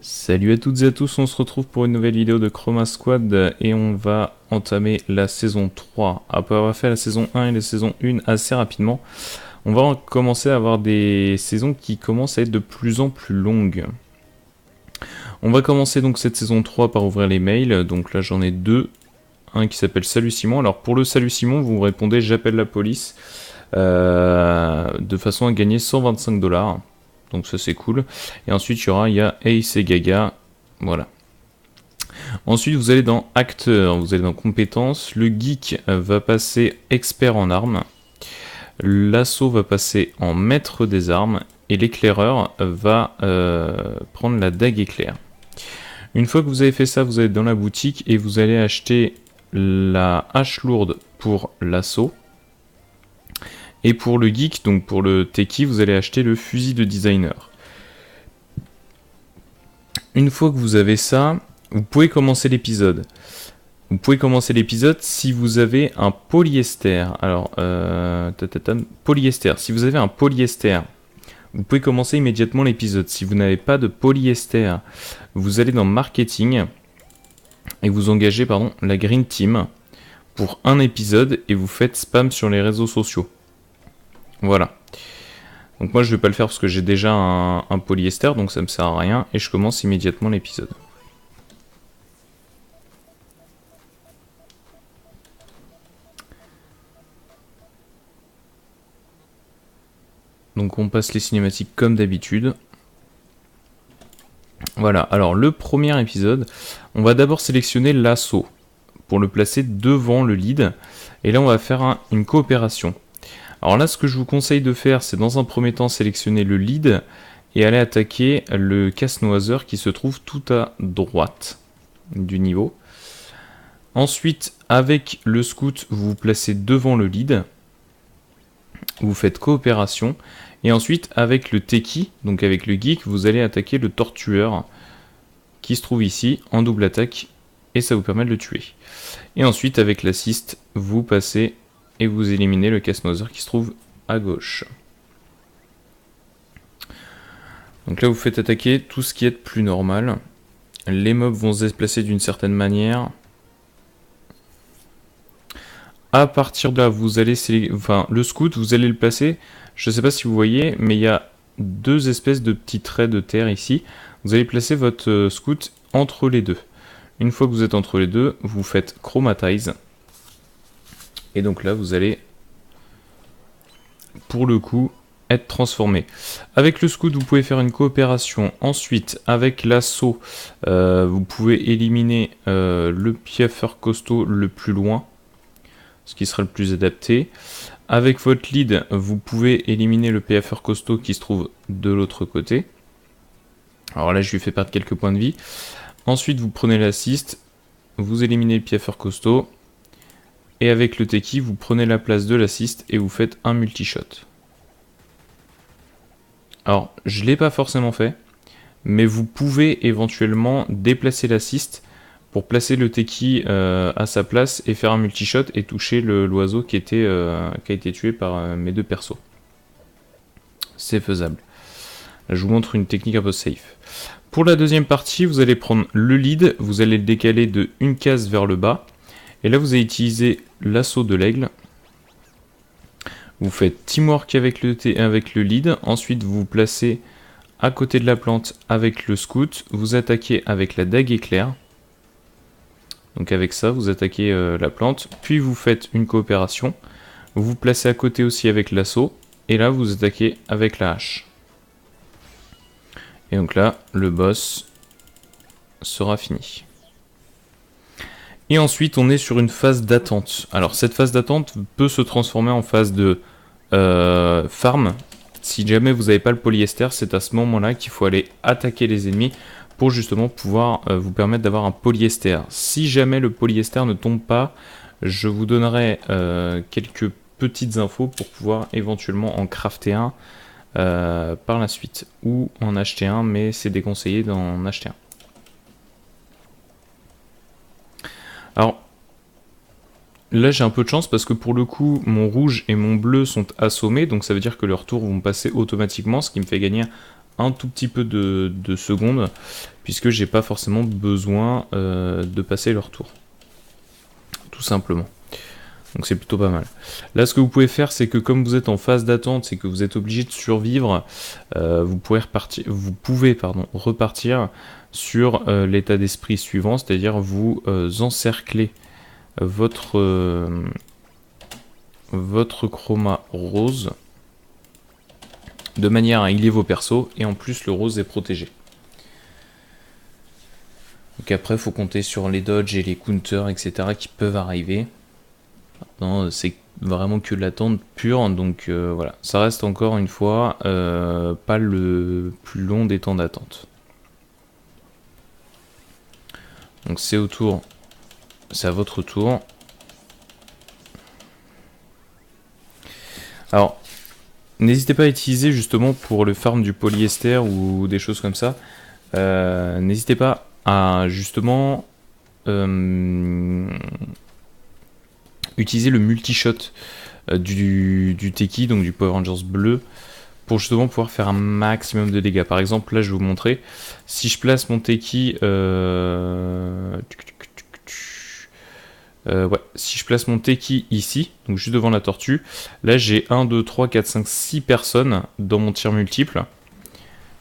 Salut à toutes et à tous, on se retrouve pour une nouvelle vidéo de Chroma Squad et on va entamer la saison 3. Après avoir fait la saison 1 et la saison 1 assez rapidement, on va commencer à avoir des saisons qui commencent à être de plus en plus longues. On va commencer donc cette saison 3 par ouvrir les mails, donc là j'en ai deux. Un qui s'appelle Salut Simon. Alors pour le Salut Simon, vous répondez j'appelle la police de façon à gagner 125$. Donc ça c'est cool. Et ensuite il y a Hey c'est Gaga. Voilà. Ensuite vous allez dans acteur, vous allez dans compétences. Le geek va passer expert en armes. L'assaut va passer en maître des armes. Et l'éclaireur va prendre la dague éclair. Une fois que vous avez fait ça, vous allez dans la boutique et vous allez acheter la hache lourde pour l'assaut. Et pour le geek, donc pour le techie, vous allez acheter le fusil de designer. Une fois que vous avez ça, vous pouvez commencer l'épisode. Vous pouvez commencer l'épisode si vous avez un polyester. Alors, polyester. Si vous avez un polyester, vous pouvez commencer immédiatement l'épisode. Si vous n'avez pas de polyester, vous allez dans marketing et vous engagez la Green Team pour un épisode et vous faites spam sur les réseaux sociaux. Voilà. Donc moi je vais pas le faire parce que j'ai déjà un polyester, donc ça me sert à rien, et je commence immédiatement l'épisode. Donc on passe les cinématiques comme d'habitude. Voilà, alors le premier épisode, on va d'abord sélectionner l'assaut pour le placer devant le lead, et là on va faire une coopération. Alors là, ce que je vous conseille de faire, c'est dans un premier temps sélectionner le lead et aller attaquer le casse-noiseur qui se trouve tout à droite du niveau. Ensuite, avec le scout, vous vous placez devant le lead. Vous faites coopération. Et ensuite, avec le techie, donc avec le geek, vous allez attaquer le tortueur qui se trouve ici en double attaque et ça vous permet de le tuer. Et ensuite, avec l'assist, vous passez et vous éliminez le casse-noiseur qui se trouve à gauche. Donc là vous faites attaquer tout ce qui est de plus normal. Les mobs vont se déplacer d'une certaine manière. À partir de là, vous allez le scout, vous allez le placer. Je ne sais pas si vous voyez, mais il y a deux espèces de petits traits de terre ici. Vous allez placer votre scout entre les deux. Une fois que vous êtes entre les deux, vous faites chromatize. Et donc là, vous allez, pour le coup, être transformé. Avec le scout, vous pouvez faire une coopération. Ensuite, avec l'assaut, vous pouvez éliminer le piaffeur costaud le plus loin, ce qui sera le plus adapté. Avec votre lead, vous pouvez éliminer le piaffeur costaud qui se trouve de l'autre côté. Alors là, je lui fais perdre quelques points de vie. Ensuite, vous prenez l'assist, vous éliminez le piaffeur costaud. Et avec le techie, vous prenez la place de l'assist et vous faites un multi-shot. Alors, je ne l'ai pas forcément fait, mais vous pouvez éventuellement déplacer l'assist pour placer le techie à sa place et faire un multi-shot et toucher l'oiseau qui a été tué par mes deux persos. C'est faisable. Là, je vous montre une technique un peu safe. Pour la deuxième partie, vous allez prendre le lead, vous allez le décaler de une case vers le bas. Et là, vous allez utiliser l'assaut de l'aigle. Vous faites teamwork avec le lead. Ensuite, vous vous placez à côté de la plante avec le scout. Vous attaquez avec la dague éclair. Donc avec ça, vous attaquez la plante. Puis vous faites une coopération. Vous vous placez à côté aussi avec l'assaut. Et là, vous attaquez avec la hache. Et donc là, le boss sera fini. Et ensuite, on est sur une phase d'attente. Alors, cette phase d'attente peut se transformer en phase de farm. Si jamais vous n'avez pas le polyester, c'est à ce moment-là qu'il faut aller attaquer les ennemis pour justement pouvoir vous permettre d'avoir un polyester. Si jamais le polyester ne tombe pas, je vous donnerai quelques petites infos pour pouvoir éventuellement en crafter un par la suite. Ou en acheter un, mais c'est déconseillé d'en acheter un. Alors, là j'ai un peu de chance parce que pour le coup, mon rouge et mon bleu sont assommés, donc ça veut dire que leurs tours vont passer automatiquement, ce qui me fait gagner un tout petit peu de secondes, puisque j'ai pas forcément besoin de passer leur tour. Tout simplement. Donc c'est plutôt pas mal. Là, ce que vous pouvez faire, c'est que comme vous êtes en phase d'attente et que vous êtes obligé de survivre, vous pouvez repartir sur l'état d'esprit suivant, c'est-à-dire vous encercler votre chroma rose de manière à healer vos persos, et en plus le rose est protégé. Donc après, il faut compter sur les dodges et les counters, etc. qui peuvent arriver. Maintenant, c'est vraiment que de l'attente pure, donc voilà. Ça reste encore une fois pas le plus long des temps d'attente. Donc c'est à votre tour. Alors, n'hésitez pas à utiliser justement pour le farm du polyester ou des choses comme ça. N'hésitez pas à justement utiliser le multi-shot du Teki, donc du Power Rangers bleu, pour justement pouvoir faire un maximum de dégâts. Par exemple, là je vais vous montrer, si je place mon Teki, si je place mon Teki ici, donc juste devant la tortue, là j'ai 1, 2, 3, 4, 5, 6 personnes dans mon tir multiple.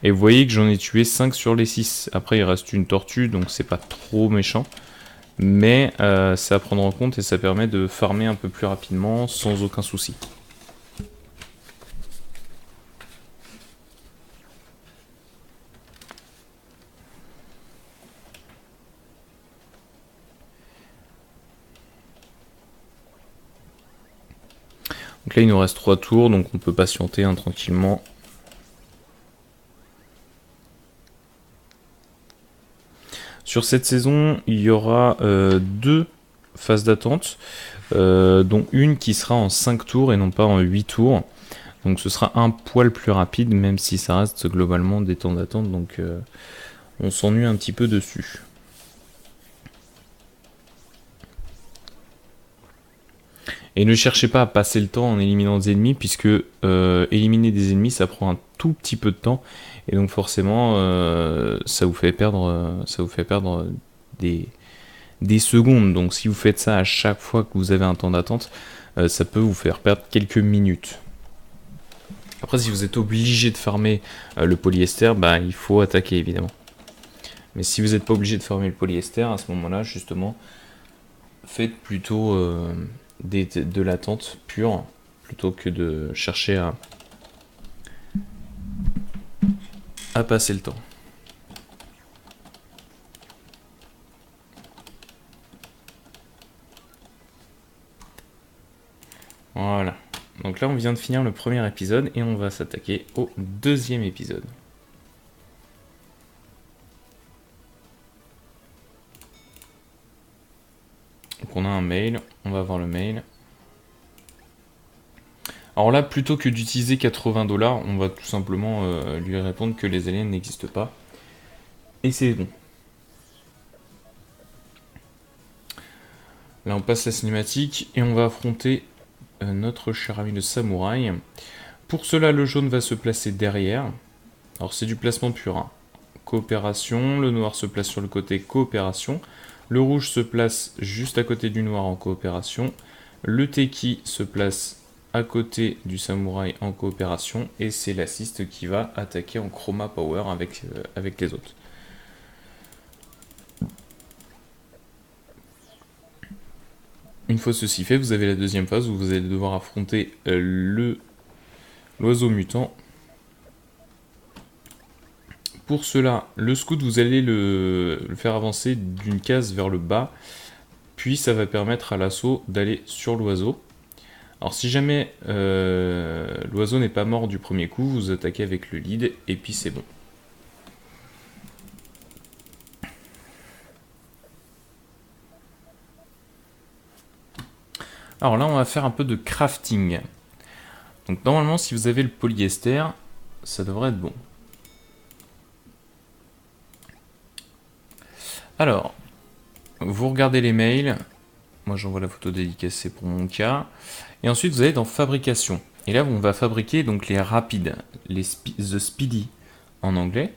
Et vous voyez que j'en ai tué 5 sur les 6. Après il reste une tortue, donc c'est pas trop méchant. Mais c'est à prendre en compte et ça permet de farmer un peu plus rapidement sans aucun souci. Donc là il nous reste 3 tours, donc on peut patienter tranquillement. Sur cette saison, il y aura 2 phases d'attente, dont une qui sera en 5 tours et non pas en 8 tours. Donc ce sera un poil plus rapide, même si ça reste globalement des temps d'attente, donc on s'ennuie un petit peu dessus. Et ne cherchez pas à passer le temps en éliminant des ennemis, puisque éliminer des ennemis ça prend un tout petit peu de temps, et donc forcément ça vous fait perdre des secondes. Donc si vous faites ça à chaque fois que vous avez un temps d'attente, ça peut vous faire perdre quelques minutes. Après, si vous êtes obligé de farmer le polyester, bah, il faut attaquer évidemment. Mais si vous n'êtes pas obligé de farmer le polyester, à ce moment-là, justement, faites plutôt de l'attente pure, plutôt que de chercher à passer le temps. Voilà. Donc là, on vient de finir le premier épisode et on va s'attaquer au deuxième épisode. Donc on a un mail, on va voir le mail. Alors là, plutôt que d'utiliser 80 $, on va tout simplement lui répondre que les aliens n'existent pas. Et c'est bon. Là, on passe la cinématique et on va affronter notre cher ami le samouraï. Pour cela, le jaune va se placer derrière. Alors c'est du placement pur, hein. Coopération, le noir se place sur le côté coopération, le rouge se place juste à côté du noir en coopération, le Teki se place à côté du samouraï en coopération, et c'est l'assist qui va attaquer en chroma power avec les autres. Une fois ceci fait, vous avez la deuxième phase où vous allez devoir affronter l'oiseau mutant. Pour cela, le scout, vous allez le faire avancer d'une case vers le bas, puis ça va permettre à l'assaut d'aller sur l'oiseau. Alors si jamais l'oiseau n'est pas mort du premier coup, vous attaquez avec le lead, et puis c'est bon. Alors là, on va faire un peu de crafting. Donc normalement, si vous avez le polyester, ça devrait être bon. Alors, vous regardez les mails. Moi, j'envoie la photo dédicacée pour mon cas. Et ensuite, vous allez dans fabrication. Et là, on va fabriquer donc les rapides, the speedy en anglais.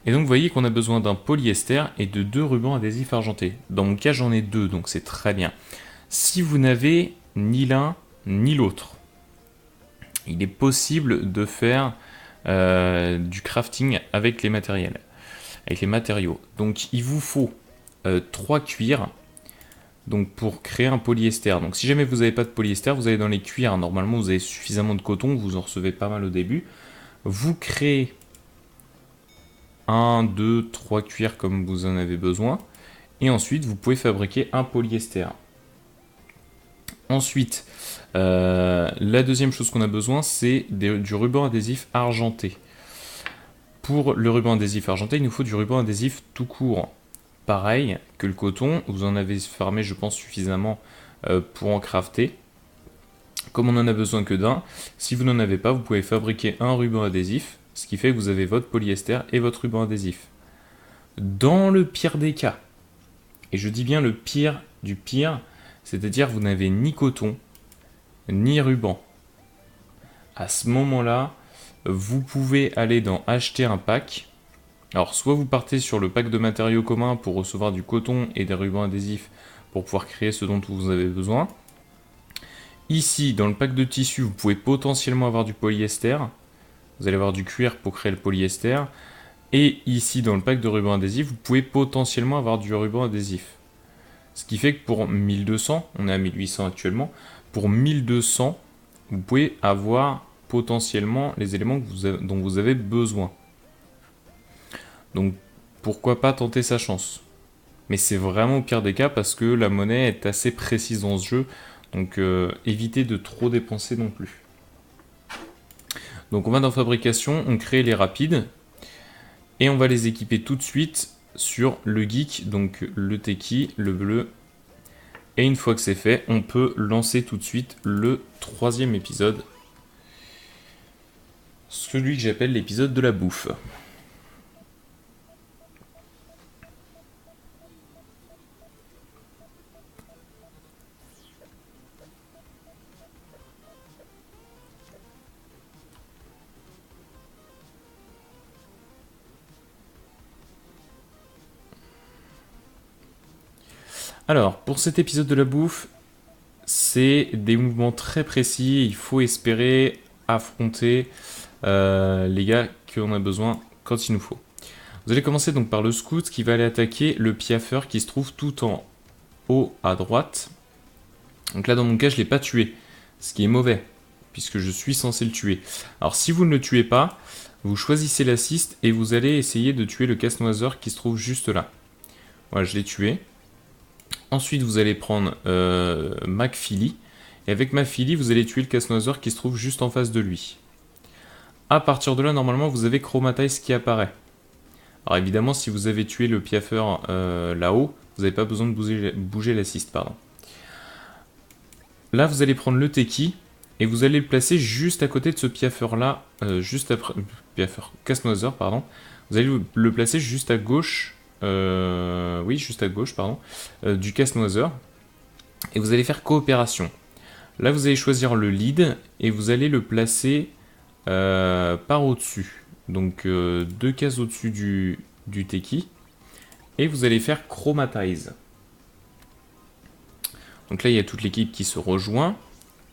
Et donc vous voyez qu'on a besoin d'un polyester et de 2 rubans adhésifs argentés. Dans mon cas j'en ai 2, donc c'est très bien. Si vous n'avez ni l'un ni l'autre, il est possible de faire du crafting avec les matériels, avec les matériaux. Donc il vous faut 3 cuirs donc pour créer un polyester. Donc si jamais vous n'avez pas de polyester, vous allez dans les cuirs. Normalement vous avez suffisamment de coton, vous en recevez pas mal au début. Vous créez 1, 2, 3 cuirs comme vous en avez besoin. Et ensuite vous pouvez fabriquer un polyester. Ensuite, la deuxième chose qu'on a besoin, c'est du ruban adhésif argenté. Pour le ruban adhésif argenté, il nous faut du ruban adhésif tout court. Pareil que le coton, vous en avez farmé, je pense, suffisamment pour en crafter. Comme on n'en a besoin que d'un, si vous n'en avez pas, vous pouvez fabriquer un ruban adhésif, ce qui fait que vous avez votre polyester et votre ruban adhésif. Dans le pire des cas, et je dis bien le pire du pire, c'est-à-dire vous n'avez ni coton, ni ruban. À ce moment-là, vous pouvez aller dans acheter un pack. Alors soit vous partez sur le pack de matériaux communs pour recevoir du coton et des rubans adhésifs pour pouvoir créer ce dont vous avez besoin. Ici, dans le pack de tissu, vous pouvez potentiellement avoir du polyester. Vous allez avoir du cuir pour créer le polyester. Et ici, dans le pack de rubans adhésifs, vous pouvez potentiellement avoir du ruban adhésif. Ce qui fait que pour 1200, on est à 1800 actuellement, pour 1200, vous pouvez avoir potentiellement les éléments dont vous avez besoin. Donc pourquoi pas tenter sa chance. Mais c'est vraiment au pire des cas parce que la monnaie est assez précise dans ce jeu, donc évitez de trop dépenser non plus. Donc on va dans fabrication, on crée les rapides, et on va les équiper tout de suite sur le geek, donc le techie, le bleu. Et une fois que c'est fait, on peut lancer tout de suite le 3e épisode. Celui que j'appelle l'épisode de la bouffe. Alors, pour cet épisode de la bouffe, c'est des mouvements très précis. Il faut espérer affronter les gars qu'on a besoin quand il nous faut. Vous allez commencer donc par le scout qui va aller attaquer le piaffeur qui se trouve tout en haut à droite. Donc là, dans mon cas, je ne l'ai pas tué, ce qui est mauvais, puisque je suis censé le tuer. Alors, si vous ne le tuez pas, vous choisissez l'assist et vous allez essayer de tuer le casse-noiseur qui se trouve juste là. Voilà, je l'ai tué. Ensuite, vous allez prendre McFeely. Et avec McFeely, vous allez tuer le casse-noiseur qui se trouve juste en face de lui. À partir de là, normalement, vous avez Chromatize qui apparaît. Alors évidemment, si vous avez tué le piaffeur là-haut, vous n'avez pas besoin de bouger l'assist, pardon. Là, vous allez prendre le Teki et vous allez le placer juste à côté de ce piaffeur-là, juste après... Piaffeur casse-noiseur, pardon. Vous allez le placer juste à gauche... oui, juste à gauche, pardon, du casse-noiseur. Et vous allez faire coopération. Là, vous allez choisir le lead et vous allez le placer par au-dessus. Donc, 2 cases au-dessus du Teki. Et vous allez faire Chromatize. Donc là, il y a toute l'équipe qui se rejoint.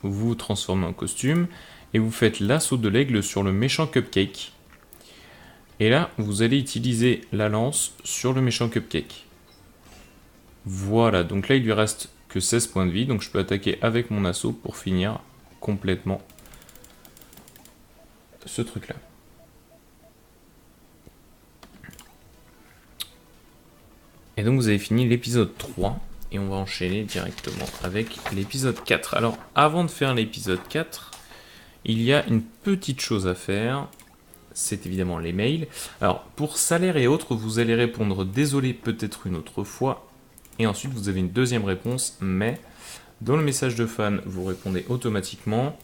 Vous vous transformez en costume. Et vous faites l'assaut de l'aigle sur le méchant Cupcake. Et là, vous allez utiliser la lance sur le méchant Cupcake. Voilà, donc là, il lui reste que 16 points de vie. Donc je peux attaquer avec mon assaut pour finir complètement ce truc-là. Et donc vous avez fini l'épisode 3. Et on va enchaîner directement avec l'épisode 4. Alors, avant de faire l'épisode 4, il y a une petite chose à faire. C'est évidemment les mails. Alors, pour salaire et autres, vous allez répondre « Désolé, peut-être une autre fois ». Et ensuite, vous avez une deuxième réponse « Mais ». Dans le message de fan, vous répondez automatiquement.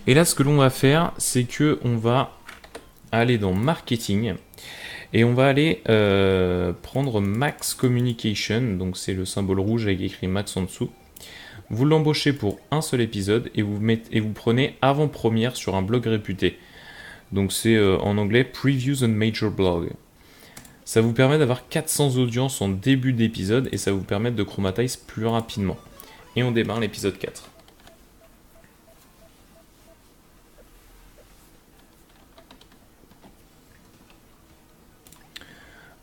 Et là, ce que l'on va faire, c'est que on va aller dans « Marketing ». Et on va aller prendre Max Communication. Donc, c'est le symbole rouge avec écrit Max en dessous. Vous l'embauchez pour un seul épisode et vous prenez avant-première sur un blog réputé. Donc c'est en anglais Previews on Major Blog. Ça vous permet d'avoir 400 audiences en début d'épisode et ça vous permet de chromatize plus rapidement. Et on démarre l'épisode 4.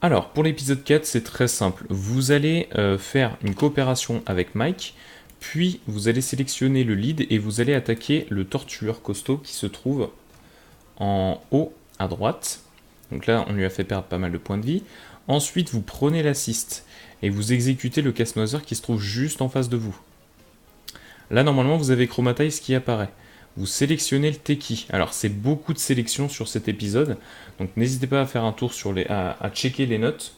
Alors, pour l'épisode 4, c'est très simple. Vous allez faire une coopération avec Mike, puis vous allez sélectionner le lead et vous allez attaquer le tortueur costaud qui se trouve en haut à droite. Donc là, on lui a fait perdre pas mal de points de vie. Ensuite, vous prenez l'assist et vous exécutez le casse-noiseur qui se trouve juste en face de vous. Là, normalement, vous avez Chromatize qui apparaît. Vous sélectionnez le Teki. Alors, c'est beaucoup de sélections sur cet épisode, donc n'hésitez pas à faire un tour à checker les notes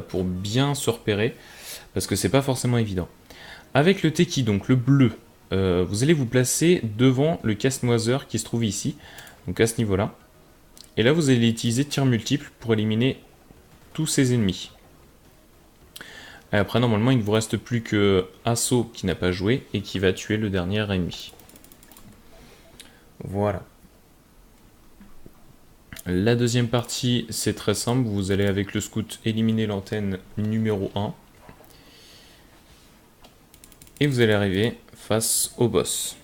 pour bien se repérer, parce que c'est pas forcément évident. Avec le Teki, donc le bleu, vous allez vous placer devant le casse-noiseur qui se trouve ici, donc à ce niveau-là. Et là, vous allez utiliser tir multiple pour éliminer tous ces ennemis. Et après, normalement, il ne vous reste plus que Assaut qui n'a pas joué et qui va tuer le dernier ennemi. Voilà. La deuxième partie, c'est très simple. Vous allez avec le scout éliminer l'antenne numéro 1. Et vous allez arriver face au boss.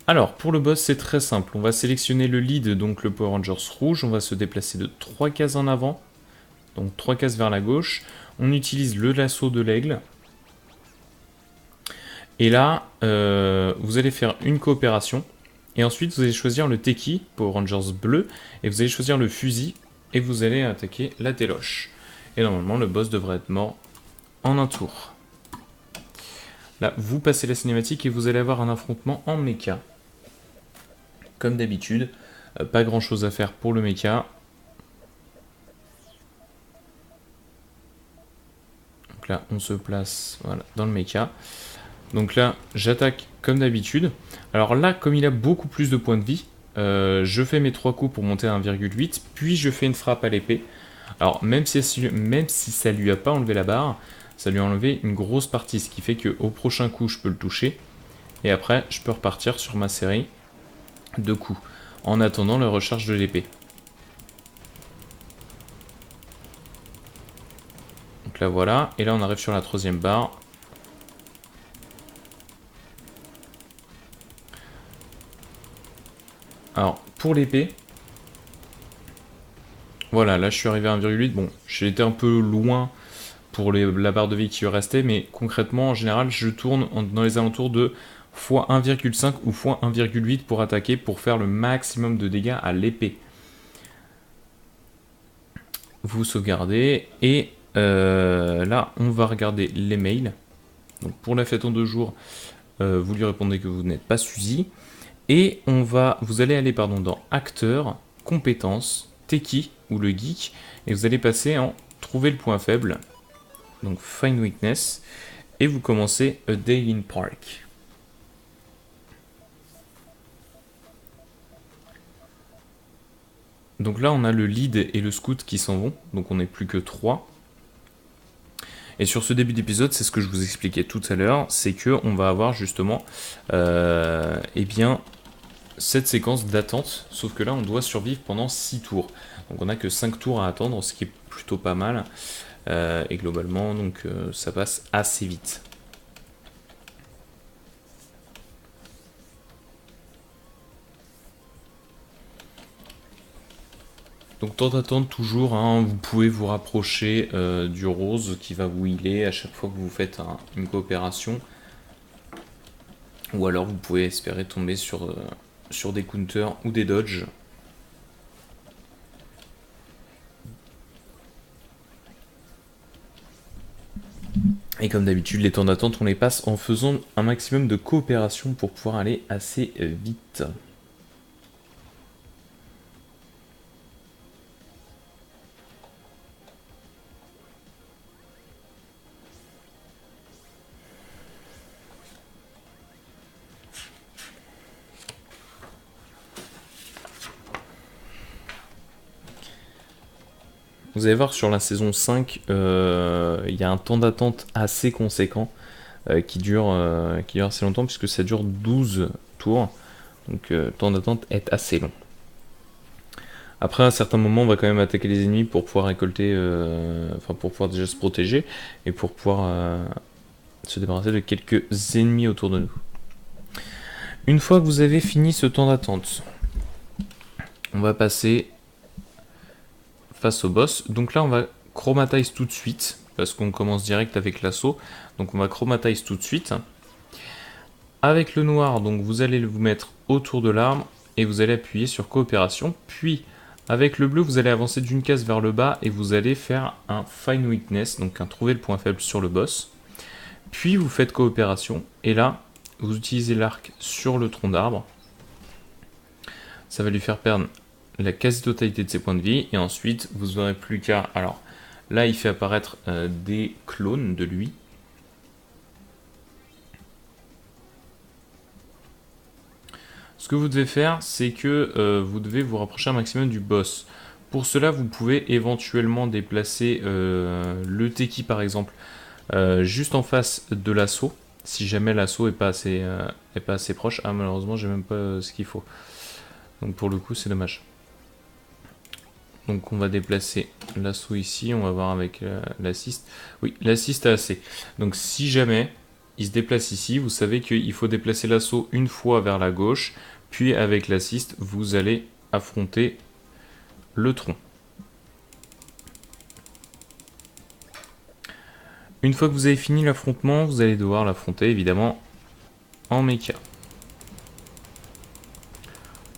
Alors, pour le boss, c'est très simple. On va sélectionner le lead, donc le Power Rangers rouge. On va se déplacer de 3 cases en avant. Donc 3 cases vers la gauche. On utilise le lasso de l'aigle. Et là, vous allez faire une coopération. Et ensuite, vous allez choisir le Teki, Power Rangers bleu. Et vous allez choisir le fusil. Et vous allez attaquer la téloche. Et normalement, le boss devrait être mort en un tour. Là, vous passez la cinématique et vous allez avoir un affrontement en mecha. Comme d'habitude. Pas grand chose à faire pour le mecha. Donc là, on se place voilà, dans le mecha. Donc là, j'attaque comme d'habitude. Alors là, comme il a beaucoup plus de points de vie, je fais mes 3 coups pour monter à 1,8, puis je fais une frappe à l'épée. Alors même si ça lui a pas enlevé la barre, ça lui a enlevé une grosse partie, ce qui fait qu'au prochain coup, je peux le toucher. Et après, je peux repartir sur ma série de coups, en attendant la recharge de l'épée. Donc là, voilà. Et là, on arrive sur la 3e barre. Alors, pour l'épée, voilà, là je suis arrivé à 1,8. Bon, j'ai été un peu loin pour la barre de vie qui restait, mais concrètement, en général, je tourne dans les alentours de x1,5 ou x1,8 pour attaquer, pour faire le maximum de dégâts à l'épée. Vous sauvegardez, et là, on va regarder les mails. Donc pour la fête en 2 jours, vous lui répondez que vous n'êtes pas Suzy. Et vous allez aller dans acteur, compétences, Teki ou le geek, et vous allez passer en trouver le point faible, donc find weakness, et vous commencez A Day in Park. Donc là on a le lead et le scout qui s'en vont, donc on n'est plus que 3. Et sur ce début d'épisode, c'est ce que je vous expliquais tout à l'heure, c'est que on va avoir justement eh bien cette séquence d'attente, sauf que là on doit survivre pendant 6 tours. Donc on n'a que 5 tours à attendre, ce qui est plutôt pas mal. Et globalement, donc ça passe assez vite. Donc temps d'attente toujours, hein, vous pouvez vous rapprocher du rose qui va vous healer à chaque fois que vous faites une coopération. Ou alors vous pouvez espérer tomber sur des counters ou des dodges. Et comme d'habitude, les temps d'attente, on les passe en faisant un maximum de coopération pour pouvoir aller assez vite. Vous allez voir sur la saison 5, il y a un temps d'attente assez conséquent qui dure assez longtemps puisque ça dure 12 tours. Donc le temps d'attente est assez long. Après, à un certain moment, on va quand même attaquer les ennemis pour pouvoir récolter, pour pouvoir déjà se protéger et pour pouvoir se débarrasser de quelques ennemis autour de nous. Une fois que vous avez fini ce temps d'attente, on va passer face au boss. Donc là, on va chromatize tout de suite parce qu'on commence direct avec l'assaut. Donc on va chromatize tout de suite. Avec le noir, donc vous allez vous mettre autour de l'arme et vous allez appuyer sur coopération. Puis avec le bleu, vous allez avancer d'une case vers le bas et vous allez faire un Find Weakness, donc un trouver le point faible sur le boss. Puis vous faites coopération et là, vous utilisez l'arc sur le tronc d'arbre. Ça va lui faire perdre la quasi-totalité de ses points de vie et ensuite vous n'aurez plus qu'à... Alors là, il fait apparaître des clones de lui. Ce que vous devez faire, c'est que vous devez vous rapprocher un maximum du boss. Pour cela, vous pouvez éventuellement déplacer le Teki par exemple, juste en face de l'assaut, si jamais l'assaut est pas assez proche. Ah, malheureusement, j'ai même pas ce qu'il faut. Donc pour le coup, c'est dommage. Donc on va déplacer l'assaut ici, on va voir avec l'assist. Oui, l'assist a assez. Donc si jamais il se déplace ici, vous savez qu'il faut déplacer l'assaut une fois vers la gauche, puis avec l'assist, vous allez affronter le tronc. Une fois que vous avez fini l'affrontement, vous allez devoir l'affronter évidemment en mecha.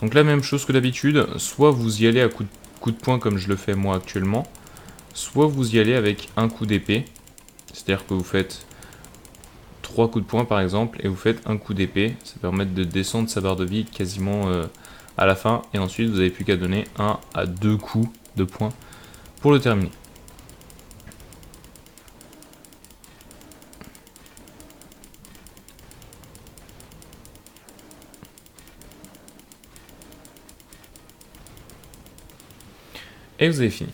Donc la même chose que d'habitude, soit vous y allez à coup de poing comme je le fais moi actuellement, soit vous y allez avec un coup d'épée, c'est-à-dire que vous faites 3 coups de poing par exemple et vous faites un coup d'épée, ça permet de descendre sa barre de vie quasiment à la fin et ensuite vous n'avez plus qu'à donner 1 à 2 coups de poing pour le terminer. Et vous avez fini.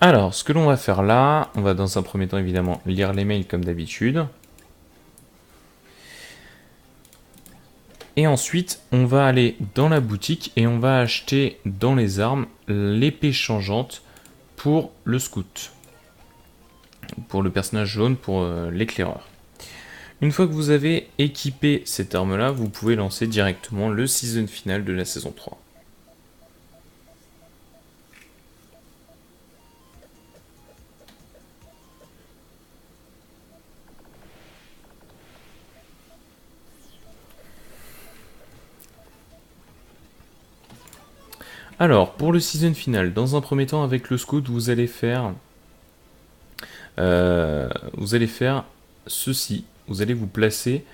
Alors, ce que l'on va faire là, on va dans un premier temps évidemment lire les mails comme d'habitude. Et ensuite, on va aller dans la boutique et on va acheter dans les armes l'épée changeante pour le scout. Pour le personnage jaune, pour l'éclaireur. Une fois que vous avez équipé cette arme-là, vous pouvez lancer directement le season final de la saison 3. Alors, pour le season final, dans un premier temps avec le scout, vous allez faire ceci. Vous allez vous placer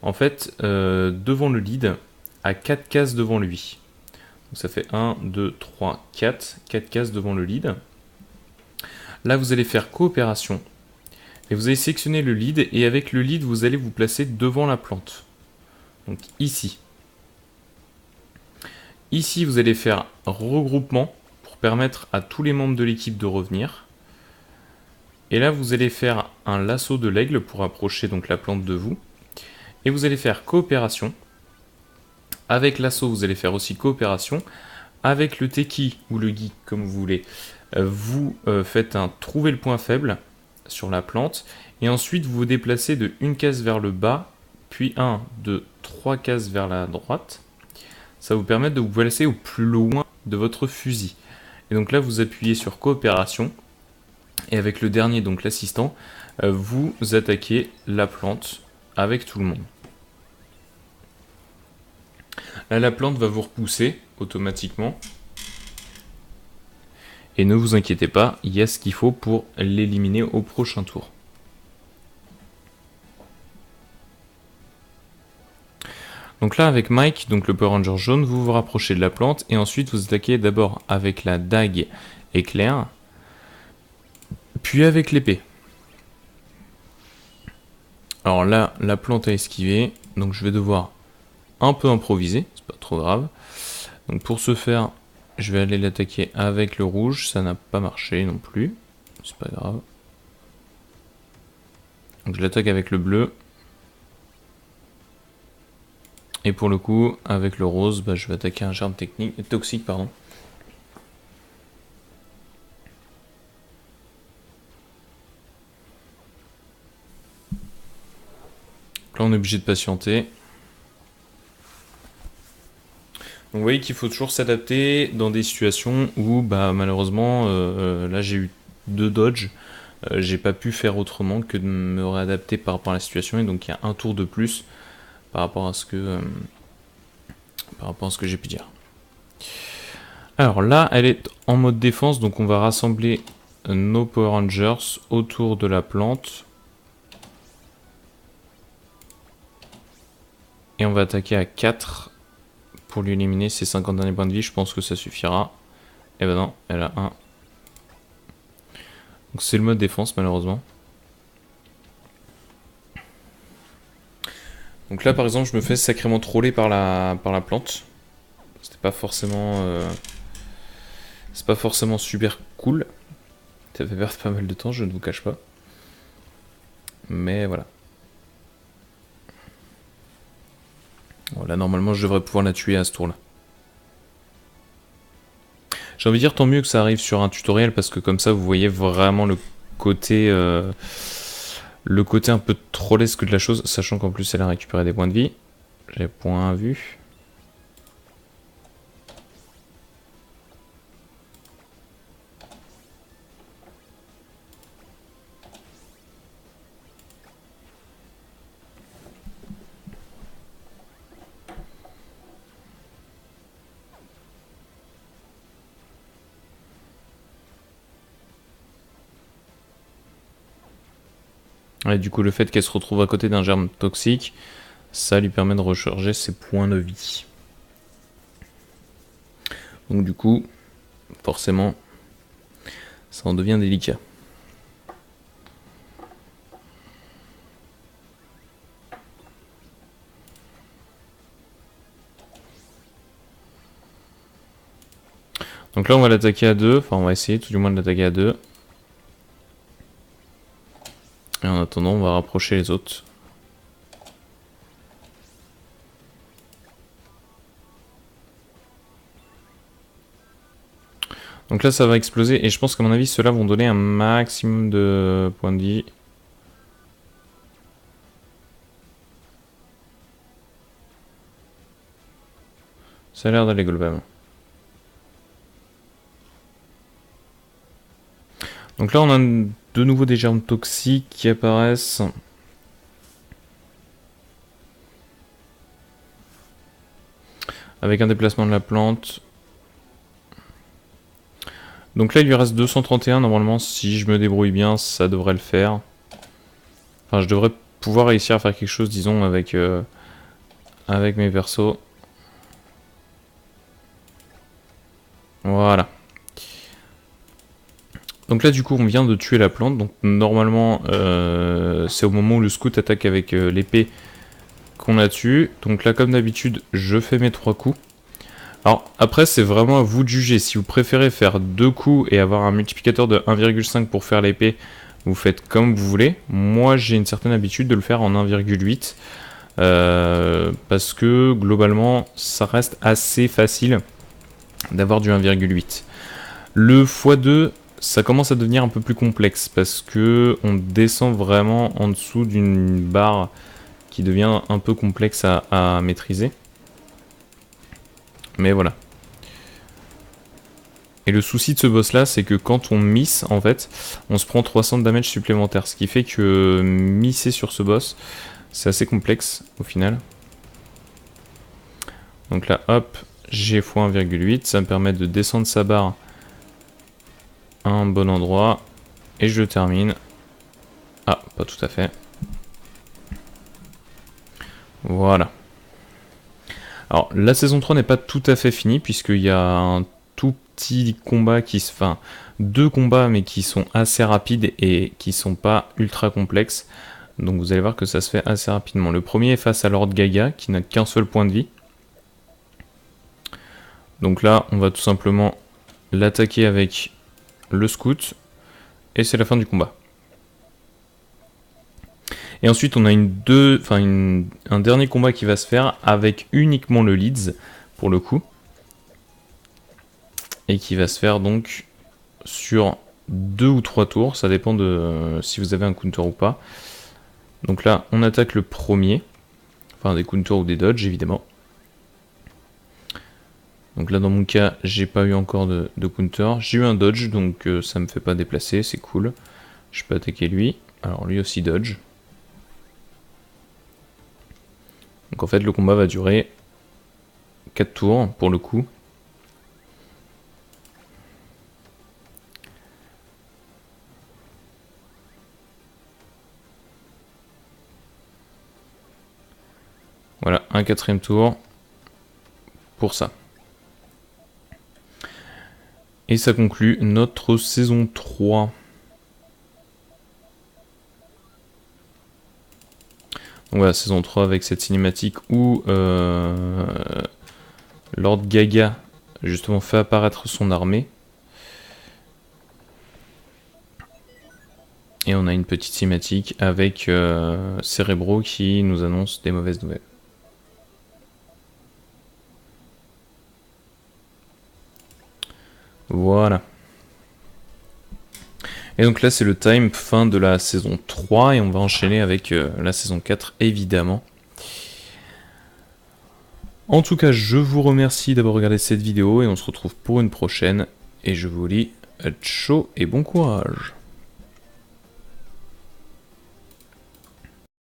en fait devant le lead à 4 cases devant lui. Donc ça fait 1, 2, 3, 4. 4 cases devant le lead. Là, vous allez faire coopération. Et vous allez sélectionner le lead. Et avec le lead, vous allez vous placer devant la plante. Donc ici. Ici, vous allez faire regroupement pour permettre à tous les membres de l'équipe de revenir. Et là, vous allez faire un lasso de l'aigle pour approcher donc la plante de vous. Et vous allez faire coopération. Avec l'assaut, vous allez faire aussi coopération. Avec le Teki ou le Gui, comme vous voulez, vous faites un trouver le point faible sur la plante. Et ensuite, vous vous déplacez de une case vers le bas, puis 1, 2, 3 cases vers la droite. Ça va vous permettre de vous placer au plus loin de votre fusil. Et donc là, vous appuyez sur coopération. Et avec le dernier, donc l'assistant, vous attaquez la plante avec tout le monde. Là, la plante va vous repousser automatiquement. Et ne vous inquiétez pas, il y a ce qu'il faut pour l'éliminer au prochain tour. Donc là, avec Mike, donc le Power Ranger jaune, vous vous rapprochez de la plante et ensuite vous attaquez d'abord avec la dague éclair, puis avec l'épée. Alors là, la plante a esquivé, donc je vais devoir un peu improviser, c'est pas trop grave. Donc pour ce faire, je vais aller l'attaquer avec le rouge, ça n'a pas marché non plus, c'est pas grave. Donc je l'attaque avec le bleu. Et pour le coup, avec le rose, bah, je vais attaquer un germe toxique. Pardon. Là, on est obligé de patienter. Donc vous voyez qu'il faut toujours s'adapter dans des situations où bah, malheureusement, là j'ai eu 2 dodges. J'ai pas pu faire autrement que de me réadapter par rapport à la situation. Et donc il y a un tour de plus par rapport à ce que j'ai pu dire. Alors là, elle est en mode défense, donc on va rassembler nos Power Rangers autour de la plante. Et on va attaquer à 4 pour lui éliminer ses 50 derniers points de vie. Je pense que ça suffira. Et ben non, elle a 1. Donc c'est le mode défense malheureusement. Donc là par exemple je me fais sacrément troller par la plante. C'était pas forcément... c'est pas forcément super cool. Ça fait perdre pas mal de temps, je ne vous cache pas. Mais voilà. Bon, là normalement je devrais pouvoir la tuer à ce tour là. J'ai envie de dire tant mieux que ça arrive sur un tutoriel parce que comme ça vous voyez vraiment le côté un peu trollesque de la chose, sachant qu'en plus elle a récupéré des points de vie. J'ai point vu. Et du coup le fait qu'elle se retrouve à côté d'un germe toxique, ça lui permet de recharger ses points de vie. Donc du coup, forcément, ça en devient délicat. Donc là on va l'attaquer à 2, enfin on va essayer tout du moins de l'attaquer à 2. Et en attendant on va rapprocher les autres. Donc là ça va exploser et je pense qu'à mon avis ceux-là vont donner un maximum de points de vie. Ça a l'air d'aller globalement. Donc là on a de nouveau des germes toxiques qui apparaissent. Avec un déplacement de la plante. Donc là il lui reste 231 normalement, si je me débrouille bien ça devrait le faire. Enfin je devrais pouvoir réussir à faire quelque chose disons avec mes persos. Voilà. Donc là du coup on vient de tuer la plante, donc normalement c'est au moment où le scout attaque avec l'épée qu'on la tue. Donc là comme d'habitude je fais mes 3 coups. Alors après c'est vraiment à vous de juger, si vous préférez faire 2 coups et avoir un multiplicateur de 1,5 pour faire l'épée, vous faites comme vous voulez. Moi j'ai une certaine habitude de le faire en 1,8 parce que globalement ça reste assez facile d'avoir du 1,8. Le x2 ça commence à devenir un peu plus complexe parce que on descend vraiment en dessous d'une barre qui devient un peu complexe à maîtriser. Mais voilà. Et le souci de ce boss là, c'est que quand on miss, en fait, on se prend 300 de damage supplémentaire. Ce qui fait que misser sur ce boss, c'est assez complexe au final. Donc là, hop, j'ai x 1,8. Ça me permet de descendre sa barre à un bon endroit. Et je termine. Ah, pas tout à fait. Voilà. Alors, la saison 3 n'est pas tout à fait finie, puisqu'il y a un tout petit combat qui se... Enfin, 2 combats, mais qui sont assez rapides et qui sont pas ultra complexes. Donc vous allez voir que ça se fait assez rapidement. Le premier est face à Lord Gaga, qui n'a qu'un seul point de vie. Donc là, on va tout simplement l'attaquer avec le scout, et c'est la fin du combat. Et ensuite, on a un dernier combat qui va se faire avec uniquement le Leeds, pour le coup. Et qui va se faire donc sur 2 ou 3 tours, ça dépend de si vous avez un counter ou pas. Donc là, on attaque le premier, enfin des counters ou des dodges évidemment. Donc là, dans mon cas, j'ai pas eu encore de counter. J'ai eu un dodge, donc ça me fait pas déplacer, c'est cool. Je peux attaquer lui. Alors lui aussi dodge. Donc en fait, le combat va durer 4 tours pour le coup. Voilà, un 4e tour pour ça. Et ça conclut notre saison 3. Donc voilà, saison 3 avec cette cinématique où Lord Gaga justement fait apparaître son armée. Et on a une petite cinématique avec Cerebro qui nous annonce des mauvaises nouvelles. Voilà. Et donc là c'est le time fin de la saison 3 et on va enchaîner avec la saison 4 évidemment. En tout cas je vous remercie d'avoir regardé cette vidéo et on se retrouve pour une prochaine. Et je vous dis ciao et bon courage.